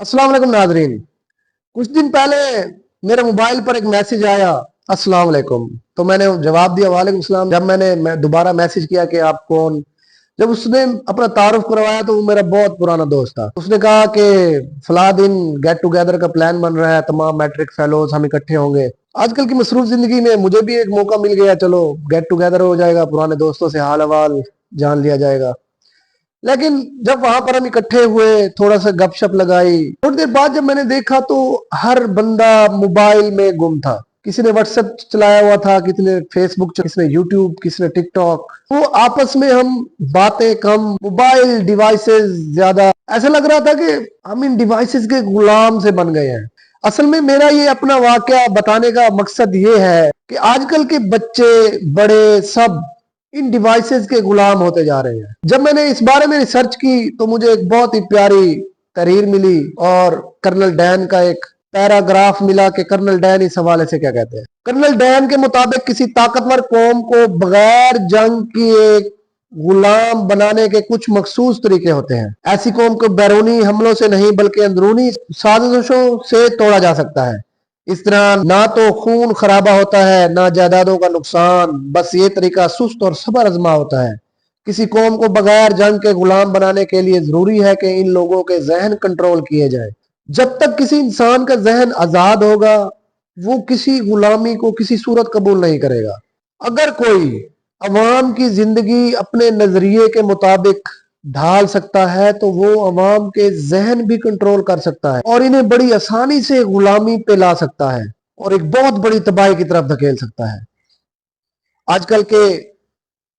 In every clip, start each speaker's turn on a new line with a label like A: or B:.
A: अस्सलाम वालेकुम नाजरीन। कुछ दिन पहले मेरे मोबाइल पर एक मैसेज आया, अस्सलाम वालेकुम। तो मैंने जवाब दिया वालेकुम सलाम। जब मैं दोबारा मैसेज किया कि आप कौन, जब उसने अपना तारुफ करवाया तो वो मेरा बहुत पुराना दोस्त था। उसने कहा कि फला दिन गेट टुगेदर का प्लान बन रहा है, तमाम मैट्रिक फेलोज हम इकट्ठे होंगे। आजकल की मसरूफ जिंदगी में मुझे भी एक मौका मिल गया, चलो गेट टुगेदर हो जाएगा, पुराने दोस्तों से हाल हवाल जान लिया जाएगा। लेकिन जब वहां पर हम इकट्ठे हुए, थोड़ा सा गपशप लगाई, थोड़ी देर बाद जब मैंने देखा तो हर बंदा मोबाइल में गुम था। किसी ने व्हाट्सएप चलाया हुआ था, किसी ने फेसबुक, किसी ने यूट्यूब, किसी ने टिकटॉक। वो आपस में हम बातें कम, मोबाइल डिवाइसेस ज्यादा। ऐसा लग रहा था कि हम इन डिवाइसेस के गुलाम से बन गए हैं। असल में मेरा ये अपना वाकया बताने का मकसद ये है कि आजकल के बच्चे बड़े सब इन डिवाइसेस के गुलाम होते जा रहे हैं। जब मैंने इस बारे में रिसर्च की तो मुझे एक बहुत ही प्यारी तहरीर मिली और कर्नल डैन का एक पैराग्राफ मिला कि कर्नल डैन इस हवाले से क्या कहते हैं। कर्नल डैन के मुताबिक किसी ताकतवर कौम को बगैर जंग की एक गुलाम बनाने के कुछ मखसूस तरीके होते हैं। ऐसी कौम को बैरूनी हमलों से नहीं बल्कि अंदरूनी साजिशों से तोड़ा जा सकता है। इस तरह ना तो खून खराबा होता है, ना जायदादों का नुकसान, बस ये तरीका सुस्त और सबर आजमा होता है। किसी कौम को बगैर जंग के गुलाम बनाने के लिए जरूरी है कि इन लोगों के जहन कंट्रोल किए जाए। जब तक किसी इंसान का जहन आजाद होगा, वो किसी गुलामी को किसी सूरत कबूल नहीं करेगा। अगर कोई अवाम की जिंदगी अपने नजरिए के मुताबिक ढाल सकता है तो वो अवाम के जहन भी कंट्रोल कर सकता है और इन्हें बड़ी आसानी से गुलामी पे ला सकता है और एक बहुत बड़ी तबाही की तरफ धकेल सकता है। आजकल के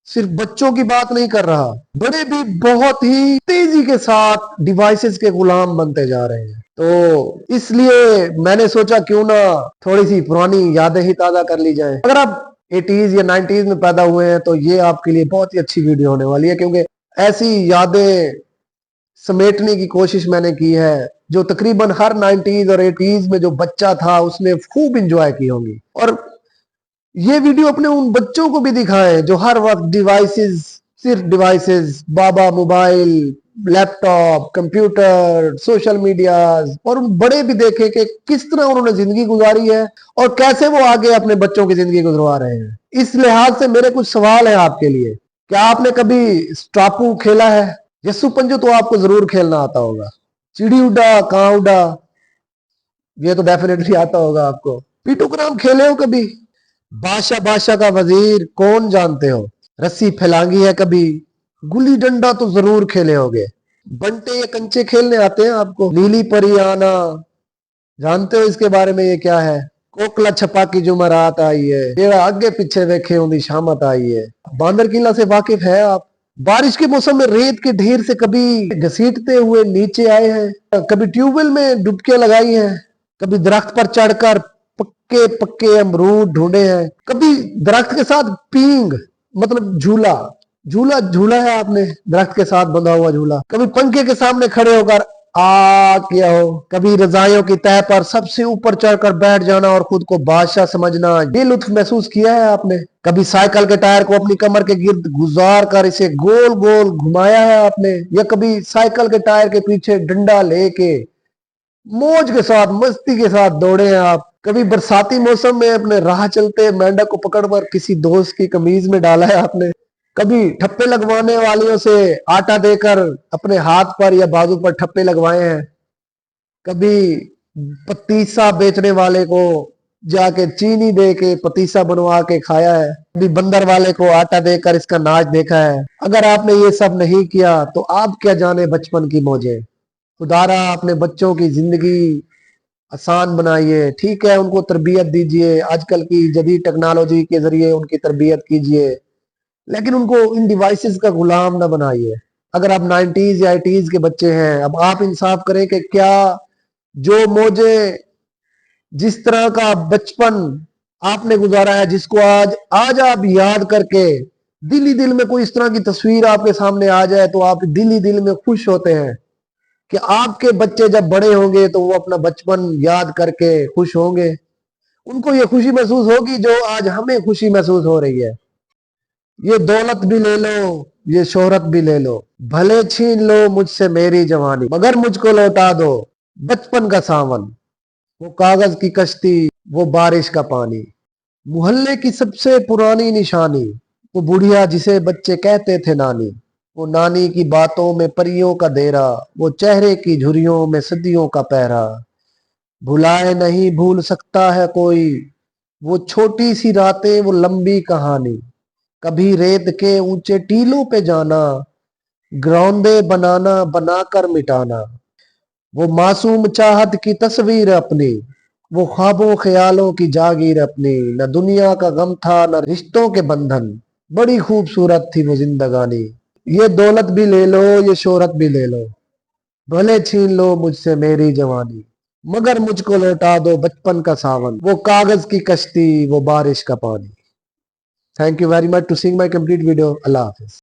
A: सिर्फ बच्चों की बात नहीं कर रहा, बड़े भी बहुत ही तेजी के साथ डिवाइसेस के गुलाम बनते जा रहे हैं। तो इसलिए मैंने सोचा क्यों ना थोड़ी सी पुरानी यादें ही ताजा कर ली जाएं। अगर आप 80s या 90s में पैदा हुए हैं तो ये आपके लिए बहुत ही अच्छी वीडियो होने वाली है, क्योंकि ऐसी यादें समेटने की कोशिश मैंने की है जो तकरीबन हर 90s और 80s में जो बच्चा था उसने खूब इंजॉय की होंगी। और ये वीडियो अपने उन बच्चों को भी दिखाएं जो हर वक्त डिवाइसेस, सिर्फ डिवाइसेस, बाबा mobile, laptop, computer, social media, और उन बड़े भी देखें कि किस तरह उन्होंने जिंदगी गुजारी है और कैसे वो आगे अपने बच्चों की जिंदगी गुजरवा रहे हैं। इस लिहाज से मेरे कुछ सवाल हैं आपके लिए। क्या आपने कभी स्टापू खेला है? यस्सु पंजू तो आपको जरूर खेलना आता होगा। चिड़ी उड़ा, कां उड़ा, ये तो डेफिनेटली आता होगा आपको। पीटू ग्राम खेले हो कभी? बादशाह बादशाह का वजीर कौन जानते हो? रस्सी फैलांगी है कभी? गुल्ली डंडा तो जरूर खेले होगे। बंटे या कंचे खेलने आते हैं आपको? नीली परी आना जानते हो इसके बारे में? ये क्या है? कोकला छपा की जुमरात आई है, ये आगे पीछे देखे उनकी शामत आई है। बांदर किला से वाकिफ है आप? बारिश के मौसम में रेत के ढेर से कभी घसीटते हुए नीचे आए हैं? कभी ट्यूबवेल में डुबकियां लगाई हैं? कभी दरख्त पर चढ़कर पक्के पक्के अमरूद ढूंढे हैं? कभी दरख्त के साथ पींग मतलब झूला झूला झूला है आपने? दरख्त के साथ बंधा हुआ झूला। कभी पंखे के सामने खड़े होकर आ किया हो? कभी रजाइयों की तह पर सबसे ऊपर चढ़कर बैठ जाना और खुद को बादशाह समझना, ये लुत्फ महसूस किया है आपने? कभी साइकिल के टायर को अपनी कमर के गिर्द गुजार कर इसे गोल गोल घुमाया है आपने? या कभी साइकिल के टायर के पीछे डंडा लेके मौज के साथ, मस्ती के साथ दौड़े हैं आप? कभी बरसाती मौसम में अपने राह चलते मेंढक को पकड़कर किसी दोस्त की कमीज में डाला है आपने? कभी ठप्पे लगवाने वालियों से आटा देकर अपने हाथ पर या बाजू पर ठप्पे लगवाए हैं? कभी पतीसा बेचने वाले को जाके चीनी दे के पतीसा बनवा के खाया है? कभी बंदर वाले को आटा देकर इसका नाच देखा है? अगर आपने ये सब नहीं किया तो आप क्या जाने बचपन की मौजें। खुदारा अपने बच्चों की जिंदगी आसान बनाइए, ठीक है, उनको तरबियत दीजिए, आजकल की जदीद टेक्नोलॉजी के जरिए उनकी तरबियत कीजिए, लेकिन उनको इन डिवाइसेस का गुलाम ना बनाइए। अगर आप 90s या 80s के बच्चे हैं, अब आप इंसाफ करें कि क्या जो मौजे, जिस तरह का बचपन आपने गुजारा है, जिसको आज आज आप याद करके दिल ही दिल में कोई इस तरह की तस्वीर आपके सामने आ जाए तो आप दिल ही दिल में खुश होते हैं कि आपके बच्चे जब बड़े होंगे तो वो अपना बचपन याद करके खुश होंगे। उनको ये खुशी महसूस होगी जो आज हमें खुशी महसूस हो रही है। ये दौलत भी ले लो, ये शोहरत भी ले लो, भले छीन लो मुझसे मेरी जवानी, मगर मुझको लौटा दो बचपन का सावन, वो कागज की कश्ती, वो बारिश का पानी, मोहल्ले की सबसे पुरानी निशानी, वो बुढ़िया जिसे बच्चे कहते थे नानी, वो नानी की बातों में परियों का डेरा, वो चेहरे की झुर्रियों में सदियों का पहरा, भुलाए नहीं भूल सकता है कोई, वो छोटी सी रातें, वो लंबी कहानी, कभी रेत के ऊंचे टीलों पे जाना, ग्रौंदे बनाना बनाकर मिटाना, वो मासूम चाहत की तस्वीर अपनी, वो ख्वाबों ख्यालों की जागीर अपनी, न दुनिया का गम था न रिश्तों के बंधन, बड़ी खूबसूरत थी वो जिंदगानी। ये दौलत भी ले लो, ये शोहरत भी ले लो, भले छीन लो मुझसे मेरी जवानी, मगर मुझको लौटा दो बचपन का सावन, वो कागज की कश्ती, वो बारिश का पानी। Thank you very much to seeing my complete video. अल्लाह हाफिज।